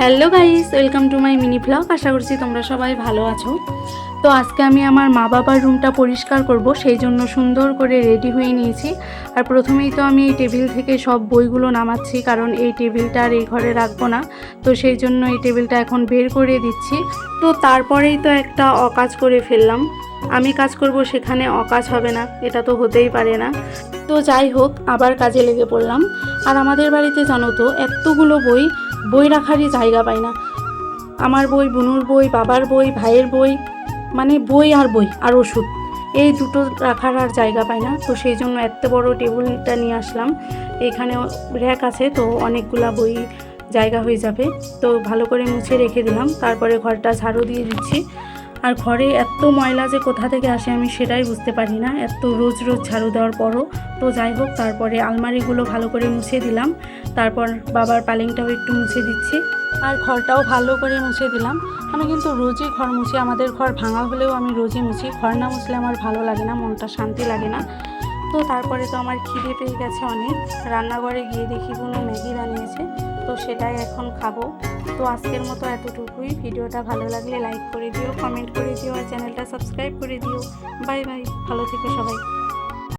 Hello guys, welcome to my mini vlog. আশা করছি তোমরা সবাই ভালো আছো। তো আজকে আমি আমার মা বাবার রুমটা পরিষ্কার করব, সেই জন্য সুন্দর করে রেডি হয়ে নিয়েছি। আর প্রথমেই তো আমি এই টেবিল থেকে সব বইগুলো নামাচ্ছি, কারণ এই টেবিলটা আর এই ঘরে রাখবো না। তো সেই জন্য এই টেবিলটা এখন বের করে দিচ্ছি। তো তারপরেই তো একটা অকাজ করে ফেললাম। আমি কাজ করব, সেখানে অকাজ হবে না, এটা তো হতেই পারে না। তো যাই হোক, আবার কাজে লেগে পড়লাম। আর আমাদের বাড়িতে জানো তো, এতগুলো বই রাখারই জায়গা পাই না। আমার বই, বুনুর বই, বাবার বই, ভাইয়ের বই, মানে বই আর ওষুধ, এই দুটো রাখার আর জায়গা পাই না। তো সেই জন্য এত বড় টেবিলটা নিয়ে আসলাম। এখানে র্যাক আছে, তো অনেকগুলা বই জায়গা হয়ে যাবে। তো ভালো করে মুছে রেখে দিলাম, তারপরে ঘরটা ঝাড়ু দিয়ে দিচ্ছি। আর ঘরে এত ময়লা যে কোথা থেকে আসে আমি সেটাই বুঝতে পারি না, এত রোজ রোজ ঝাড়ু দেওয়ার পরও। তো যাই হোক, তারপরে আলমারিগুলো ভালো করে মুছে দিলাম। তারপর বাবার পালিংটাও একটু মুছে দিচ্ছি, আর ঘরটাও ভালো করে মুছে দিলাম। আমি কিন্তু রোজই ঘর মুছি, আমাদের ঘর ভাঙা হলেও আমি রোজই মুছি। ঘর না মুছলে আমার ভালো লাগে না, মনটা শান্তি লাগে না। তো তারপরে তো আমার খিদে পেয়ে গেছে অনেক। রান্নাঘরে গিয়ে দেখি কোনো ম্যাগি বানিয়েছে, তো সেটাই এখন খাবো। তো আজকের মতো এতটুকুই। ভিডিওটা ভালো লাগলে লাইক করে দিও, কমেন্ট করে দিও, আর চ্যানেলটা সাবস্ক্রাইব করে দিও। বাই বাই, ভালো থেকো সবাই।